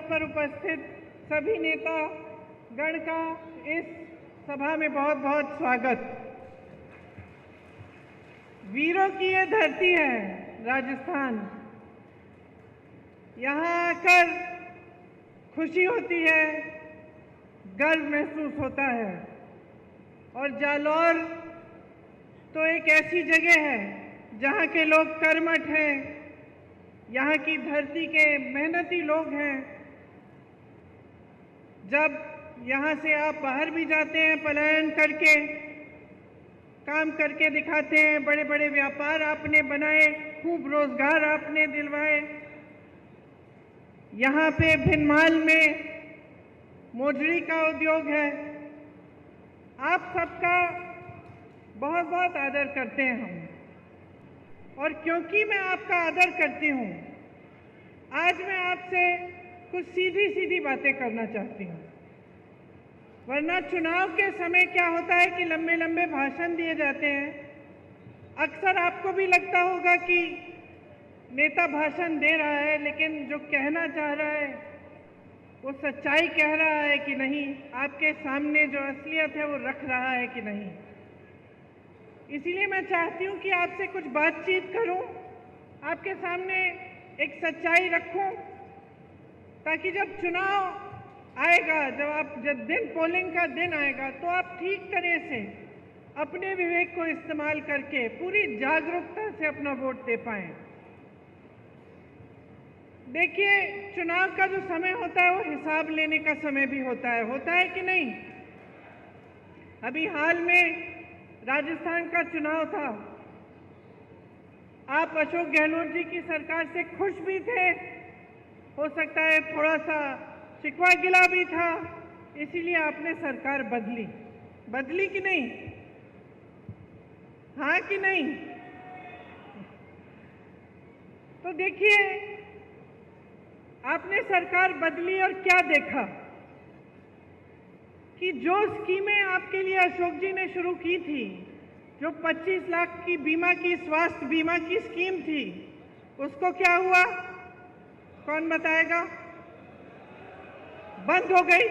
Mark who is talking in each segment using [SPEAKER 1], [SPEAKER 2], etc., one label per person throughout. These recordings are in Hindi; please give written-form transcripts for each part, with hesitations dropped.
[SPEAKER 1] पर उपस्थित सभी नेता गण का इस सभा में बहुत बहुत स्वागत। वीरों की ये धरती है राजस्थान। यहाँ आकर खुशी होती है, गर्व महसूस होता है। और जालौर तो एक ऐसी जगह है जहाँ के लोग कर्मठ हैं, यहाँ की धरती के मेहनती लोग हैं। जब यहाँ से आप बाहर भी जाते हैं, पलायन करके काम करके दिखाते हैं, बड़े बड़े व्यापार आपने बनाए, खूब रोजगार आपने दिलवाए। यहाँ पे भिनमाल में मोजड़ी का उद्योग है। आप सबका बहुत बहुत आदर करते हैं हम। और क्योंकि मैं आपका आदर करती हूँ, आज मैं आपसे कुछ सीधी सीधी बातें करना चाहती हूँ। वरना चुनाव के समय क्या होता है कि लंबे लंबे भाषण दिए जाते हैं। अक्सर आपको भी लगता होगा कि नेता भाषण दे रहा है, लेकिन जो कहना चाह रहा है वो सच्चाई कह रहा है कि नहीं, आपके सामने जो असलियत है वो रख रहा है कि नहीं। इसीलिए मैं चाहती हूँ कि आपसे कुछ बातचीत करूँ, आपके सामने एक सच्चाई रखूँ, ताकि जब चुनाव आएगा, जब पोलिंग का दिन आएगा, तो आप ठीक तरह से अपने विवेक को इस्तेमाल करके पूरी जागरूकता से अपना वोट दे पाएं। देखिए, चुनाव का जो समय होता है वो हिसाब लेने का समय भी होता है कि नहीं? अभी हाल में राजस्थान का चुनाव था। आप अशोक गहलोत जी की सरकार से खुश भी थे, हो सकता है थोड़ा सा शिकवा गिला भी था, इसीलिए आपने सरकार बदली कि नहीं? हाँ कि नहीं? तो देखिए, आपने सरकार बदली और क्या देखा कि जो स्कीमें आपके लिए अशोक जी ने शुरू की थी, जो 25 लाख की बीमा की, स्वास्थ्य बीमा की स्कीम थी, उसको क्या हुआ? कौन बताएगा? बंद हो गई।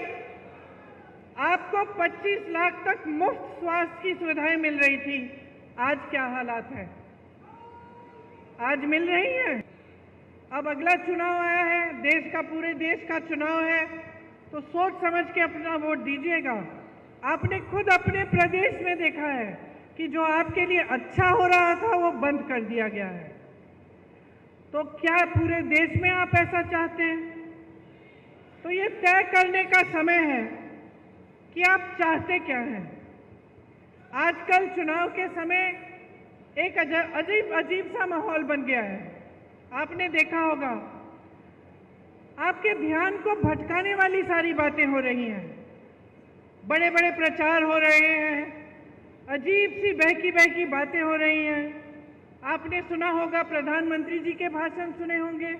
[SPEAKER 1] आपको 25 लाख तक मुफ्त स्वास्थ्य की सुविधाएं मिल रही थी। आज क्या हालात है? आज मिल रही हैं? अब अगला चुनाव आया है, पूरे देश का चुनाव है, तो सोच समझ के अपना वोट दीजिएगा। आपने खुद अपने प्रदेश में देखा है कि जो आपके लिए अच्छा हो रहा था वो बंद कर दिया गया है। तो क्या पूरे देश में आप ऐसा चाहते हैं? तो ये तय करने का समय है कि आप चाहते क्या हैं। आजकल चुनाव के समय एक अजीब सा माहौल बन गया है। आपने देखा होगा, आपके ध्यान को भटकाने वाली सारी बातें हो रही हैं। बड़े बड़े प्रचार हो रहे हैं, अजीब सी बहकी बातें हो रही हैं। आपने सुना होगा, प्रधानमंत्री जी के भाषण सुने होंगे,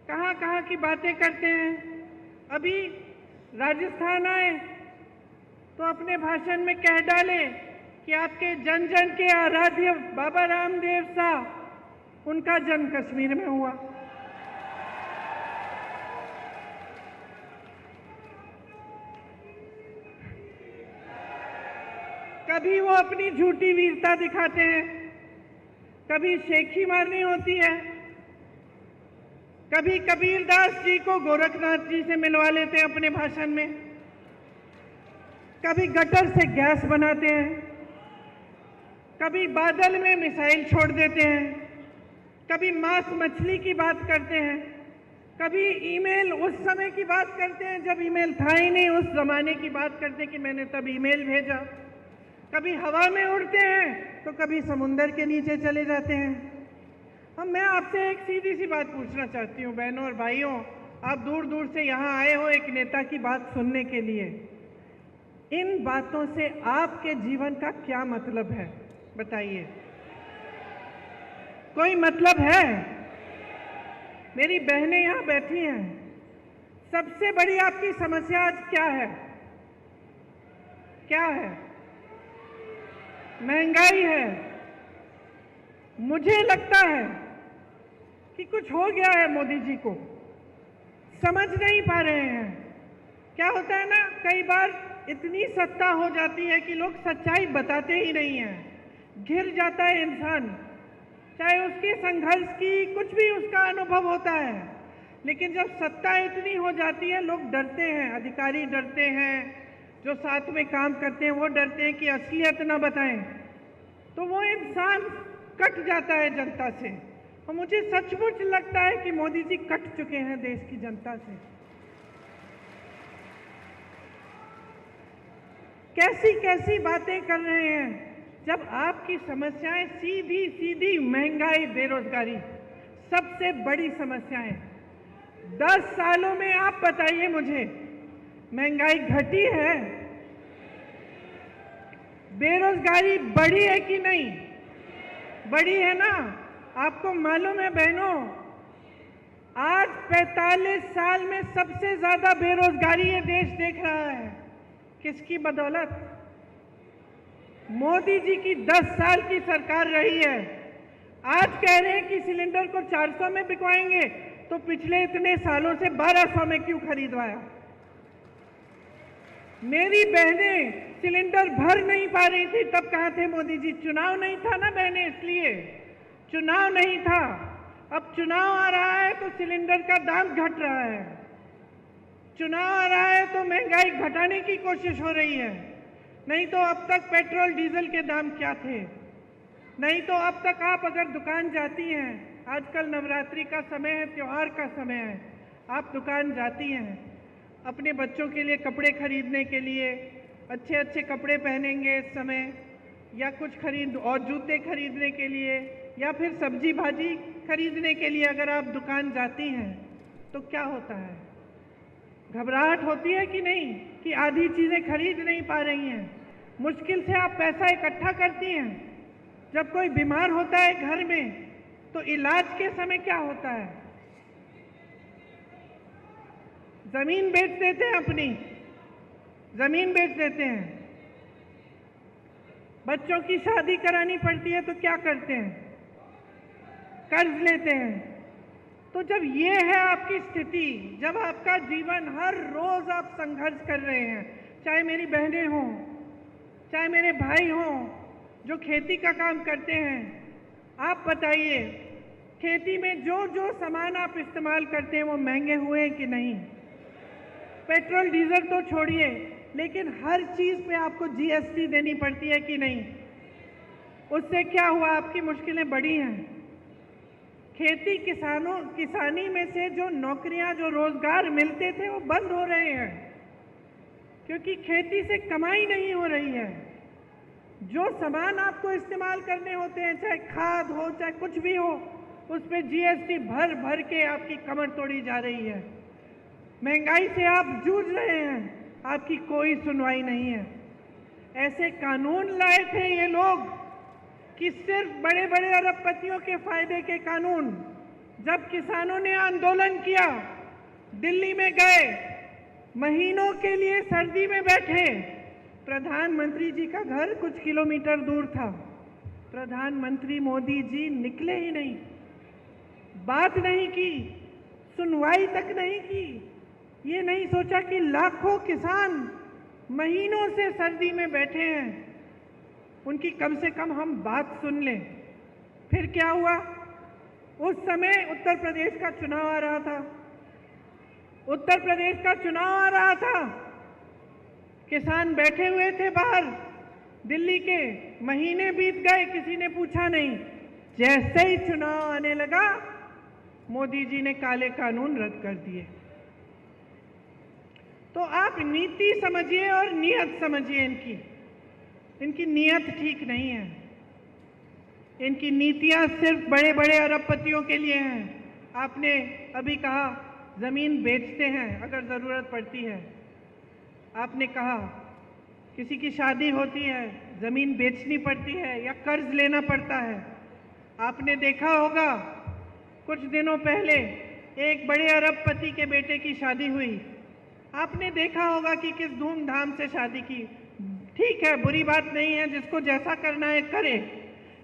[SPEAKER 1] कहाँ कहाँ की बातें करते हैं। अभी राजस्थान आए तो अपने भाषण में कह डाले कि आपके जन जन के आराध्य बाबा रामदेव साहब, उनका जन्म कश्मीर में हुआ। कभी वो अपनी झूठी वीरता दिखाते हैं, कभी शेखी मारनी होती है, कभी कबीरदास जी को गोरखनाथ जी से मिलवा लेते हैं अपने भाषण में, कभी गटर से गैस बनाते हैं, कभी बादल में मिसाइल छोड़ देते हैं, कभी मांस मछली की बात करते हैं, कभी ईमेल उस समय की बात करते हैं जब ईमेल था ही नहीं, उस जमाने की बात करते हैं कि मैंने तब ईमेल भेजा। कभी हवा में उड़ते हैं तो कभी समुंदर के नीचे चले जाते हैं। अब मैं आपसे एक सीधी सी बात पूछना चाहती हूँ, बहनों और भाइयों, आप दूर दूर से यहाँ आए हो एक नेता की बात सुनने के लिए। इन बातों से आपके जीवन का क्या मतलब है, बताइए? कोई मतलब है? मेरी बहनें यहाँ बैठी हैं, सबसे बड़ी आपकी समस्या आज क्या है? क्या है? महंगाई है। मुझे लगता है कि कुछ हो गया है मोदी जी को। समझ नहीं पा रहे हैं। क्या होता है ना, कई बार इतनी सत्ता हो जाती है कि लोग सच्चाई बताते ही नहीं हैं, घिर जाता है इंसान, चाहे उसके संघर्ष की कुछ भी उसका अनुभव होता है, लेकिन जब सत्ता इतनी हो जाती है लोग डरते हैं, अधिकारी डरते हैं, जो साथ में काम करते हैं वो डरते हैं कि असलियत ना बताएं, तो वो इंसान कट जाता है जनता से। और मुझे सचमुच लगता है कि मोदी जी कट चुके हैं देश की जनता से। कैसी कैसी बातें कर रहे हैं, जब आपकी समस्याएं सीधी सीधी महंगाई, बेरोजगारी सबसे बड़ी समस्याएं। 10 सालों में आप बताइए मुझे, महंगाई घटी है, बेरोजगारी बढ़ी है कि नहीं? बढ़ी है ना। आपको मालूम है बहनों, आज 45 साल में सबसे ज्यादा बेरोजगारी ये देश देख रहा है। किसकी बदौलत? मोदी जी की 10 साल की सरकार रही है। आज कह रहे हैं कि सिलेंडर को 400 में बिकवाएंगे, तो पिछले इतने सालों से 1200 में क्यों खरीदवाया? मेरी बहनें सिलेंडर भर नहीं पा रही थी, तब कहाँ थे मोदी जी? चुनाव नहीं था ना बहनें, इसलिए चुनाव नहीं था। अब चुनाव आ रहा है तो सिलेंडर का दाम घट रहा है, चुनाव आ रहा है तो महंगाई घटाने की कोशिश हो रही है। नहीं तो अब तक पेट्रोल डीजल के दाम क्या थे? नहीं तो अब तक आप अगर दुकान जाती हैं, आजकल नवरात्रि का समय है, त्योहार का समय है, आप दुकान जाती हैं अपने बच्चों के लिए कपड़े खरीदने के लिए, अच्छे अच्छे कपड़े पहनेंगे इस समय, या कुछ खरीद और जूते खरीदने के लिए, या फिर सब्जी भाजी खरीदने के लिए अगर आप दुकान जाती हैं तो क्या होता है? घबराहट होती है कि नहीं, कि आधी चीजें खरीद नहीं पा रही हैं। मुश्किल से आप पैसा इकट्ठा करती हैं। जब कोई बीमार होता है घर में तो इलाज के समय क्या होता है? जमीन बेच देते हैं, अपनी जमीन बेच देते हैं। बच्चों की शादी करानी पड़ती है तो क्या करते हैं? कर्ज लेते हैं। तो जब ये है आपकी स्थिति, जब आपका जीवन हर रोज आप संघर्ष कर रहे हैं, चाहे मेरी बहनें हों, चाहे मेरे भाई हों जो खेती का काम करते हैं, आप बताइए खेती में जो जो सामान आप इस्तेमाल करते हैं वो महंगे हुए हैं कि नहीं? पेट्रोल डीजल तो छोड़िए, लेकिन हर चीज पे आपको जीएसटी देनी पड़ती है कि नहीं? उससे क्या हुआ? आपकी मुश्किलें बढ़ी हैं। खेती किसानी में से जो नौकरियां, जो रोजगार मिलते थे वो बंद हो रहे हैं, क्योंकि खेती से कमाई नहीं हो रही है। जो सामान आपको इस्तेमाल करने होते हैं, चाहे खाद हो चाहे कुछ भी हो, उस पे जीएसटी भर भर के आपकी कमर तोड़ी जा रही है। महंगाई से आप जूझ रहे हैं, आपकी कोई सुनवाई नहीं है। ऐसे कानून लाए थे ये लोग कि सिर्फ बड़े बड़े अरबपतियों के फायदे के कानून। जब किसानों ने आंदोलन किया, दिल्ली में गए, महीनों के लिए सर्दी में बैठे, प्रधानमंत्री जी का घर कुछ किलोमीटर दूर था, प्रधानमंत्री मोदी जी निकले ही नहीं, बात नहीं की, सुनवाई तक नहीं की। ये नहीं सोचा कि लाखों किसान महीनों से सर्दी में बैठे हैं, उनकी कम से कम हम बात सुन लें। फिर क्या हुआ? उस समय उत्तर प्रदेश का चुनाव आ रहा था, उत्तर प्रदेश का चुनाव आ रहा था, किसान बैठे हुए थे बाहर दिल्ली के, महीने बीत गए, किसी ने पूछा नहीं। जैसे ही चुनाव आने लगा, मोदी जी ने काले कानून रद्द कर दिए। तो आप नीति समझिए और नियत समझिए, इनकी नियत ठीक नहीं है। इनकी नीतियां सिर्फ बड़े बड़े अरबपतियों के लिए हैं। आपने अभी कहा जमीन बेचते हैं अगर जरूरत पड़ती है। आपने कहा किसी की शादी होती है, जमीन बेचनी पड़ती है या कर्ज लेना पड़ता है। आपने देखा होगा कुछ दिनों पहले एक बड़े अरबपति के बेटे की शादी हुई। आपने देखा होगा कि किस धूमधाम से शादी की। ठीक है, बुरी बात नहीं है, जिसको जैसा करना है करे,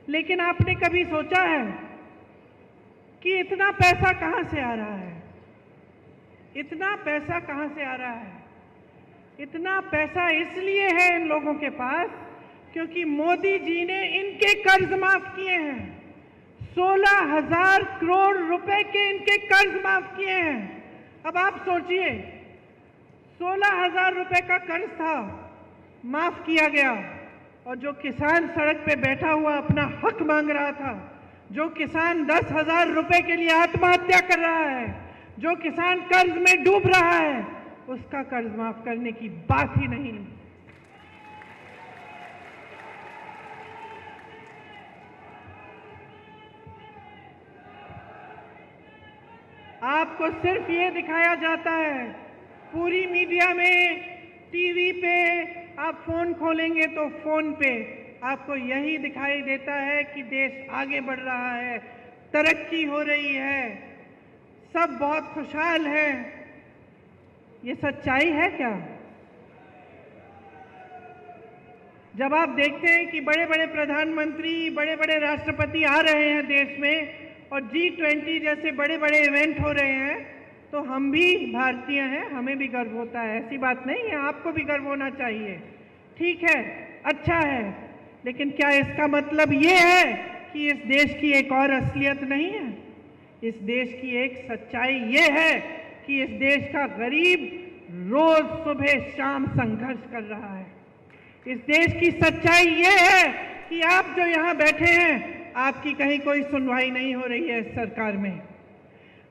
[SPEAKER 1] लेकिन आपने कभी सोचा है कि इतना पैसा कहां से आ रहा है? इतना पैसा कहाँ से आ रहा है? इतना पैसा इसलिए है इन लोगों के पास क्योंकि मोदी जी ने इनके कर्ज माफ किए हैं। 16,000 करोड़ रुपए के इनके कर्ज माफ किए हैं। अब आप सोचिए, 16,000 रुपए का कर्ज था, माफ किया गया, और जो किसान सड़क पे बैठा हुआ अपना हक मांग रहा था, जो किसान 10,000 रुपए के लिए आत्महत्या कर रहा है, जो किसान कर्ज में डूब रहा है, उसका कर्ज माफ करने की बात ही नहीं। आपको सिर्फ ये दिखाया जाता है, पूरी मीडिया में, टीवी पे, आप फोन खोलेंगे तो फोन पे आपको यही दिखाई देता है कि देश आगे बढ़ रहा है, तरक्की हो रही है, सब बहुत खुशहाल हैं। ये सच्चाई है क्या? जब आप देखते हैं कि बड़े बड़े प्रधानमंत्री, बड़े बड़े राष्ट्रपति आ रहे हैं देश में और G20 जैसे बड़े बड़े इवेंट हो रहे हैं, तो हम भी भारतीय हैं, हमें भी गर्व होता है। ऐसी बात नहीं है, आपको भी गर्व होना चाहिए। ठीक है, अच्छा है, लेकिन क्या इसका मतलब ये है कि इस देश की एक और असलियत नहीं है? इस देश की एक सच्चाई ये है कि इस देश का गरीब रोज सुबह शाम संघर्ष कर रहा है। इस देश की सच्चाई ये है कि आप जो यहाँ बैठे हैं, आपकी कहीं कोई सुनवाई नहीं हो रही है इस सरकार में।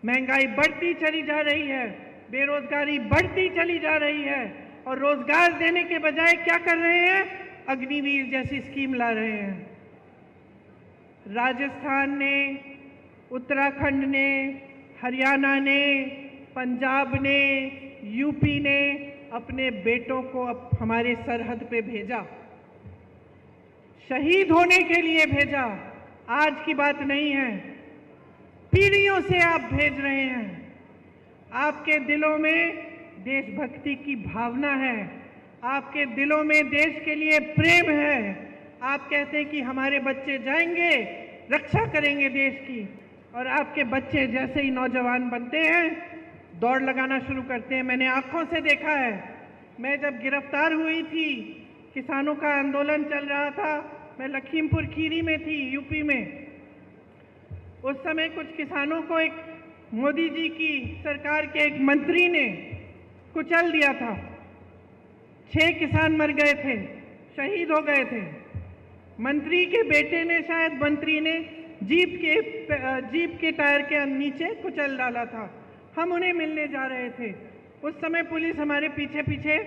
[SPEAKER 1] महंगाई बढ़ती चली जा रही है, बेरोजगारी बढ़ती चली जा रही है, और रोजगार देने के बजाय क्या कर रहे हैं? अग्निवीर जैसी स्कीम ला रहे हैं। राजस्थान ने, उत्तराखंड ने, हरियाणा ने, पंजाब ने, यूपी ने अपने बेटों को अब हमारे सरहद पे भेजा, शहीद होने के लिए भेजा। आज की बात नहीं है, पीढ़ियों से आप भेज रहे हैं। आपके दिलों में देशभक्ति की भावना है, आपके दिलों में देश के लिए प्रेम है। आप कहते हैं कि हमारे बच्चे जाएंगे, रक्षा करेंगे देश की, और आपके बच्चे जैसे ही नौजवान बनते हैं, दौड़ लगाना शुरू करते हैं। मैंने आंखों से देखा है। मैं जब गिरफ्तार हुई थी, किसानों का आंदोलन चल रहा था, मैं लखीमपुर खीरी में थी, यूपी में। उस समय कुछ किसानों को एक मोदी जी की सरकार के एक मंत्री ने कुचल दिया था। 6 किसान मर गए थे, शहीद हो गए थे। मंत्री के बेटे ने, शायद मंत्री ने जीप के टायर के नीचे कुचल डाला था। हम उन्हें मिलने जा रहे थे। उस समय पुलिस हमारे पीछे पीछे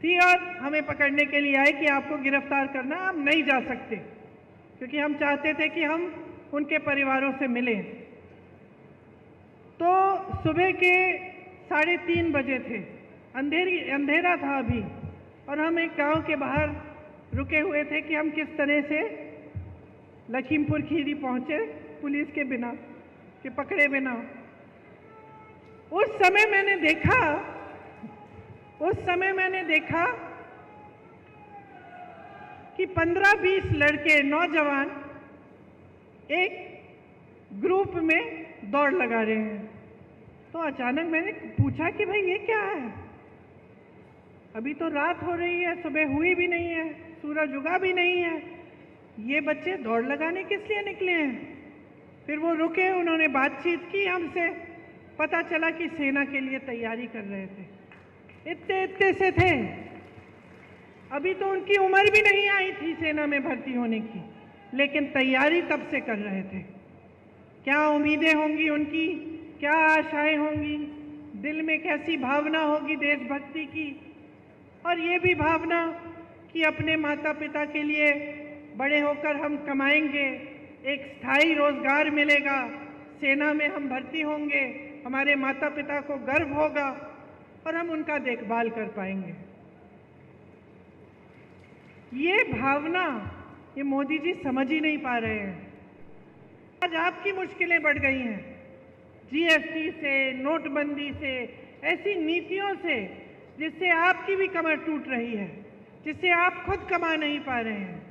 [SPEAKER 1] थी और हमें पकड़ने के लिए आई कि आपको गिरफ्तार करना, आप नहीं जा सकते, क्योंकि हम चाहते थे कि हम उनके परिवारों से मिलें। तो सुबह के 3:30 बजे थे, अंधेरा था अभी, और हम एक गांव के बाहर रुके हुए थे कि हम किस तरह से लखीमपुर खीरी पहुंचे पुलिस के बिना, कि पकड़े बिना। उस समय मैंने देखा कि 15-20 लड़के, नौजवान एक ग्रुप में दौड़ लगा रहे हैं। तो अचानक मैंने पूछा कि भाई ये क्या है? अभी तो रात हो रही है, सुबह हुई भी नहीं है, सूरज उगा भी नहीं है, ये बच्चे दौड़ लगाने किस लिए निकले हैं? फिर वो रुके, उन्होंने बातचीत की हमसे, पता चला कि सेना के लिए तैयारी कर रहे थे। इतने से थे, अभी तो उनकी उम्र भी नहीं आई थी सेना में भर्ती होने की, लेकिन तैयारी तब से कर रहे थे। क्या उम्मीदें होंगी उनकी, क्या आशाएं होंगी, दिल में कैसी भावना होगी देशभक्ति की, और ये भी भावना कि अपने माता पिता के लिए बड़े होकर हम कमाएंगे, एक स्थायी रोजगार मिलेगा, सेना में हम भर्ती होंगे, हमारे माता पिता को गर्व होगा और हम उनका देखभाल कर पाएंगे। ये भावना ये मोदी जी समझ ही नहीं पा रहे हैं। आज आपकी मुश्किलें बढ़ गई हैं, जीएसटी से, नोटबंदी से, ऐसी नीतियों से जिससे आपकी भी कमर टूट रही है, जिससे आप खुद कमा नहीं पा रहे हैं।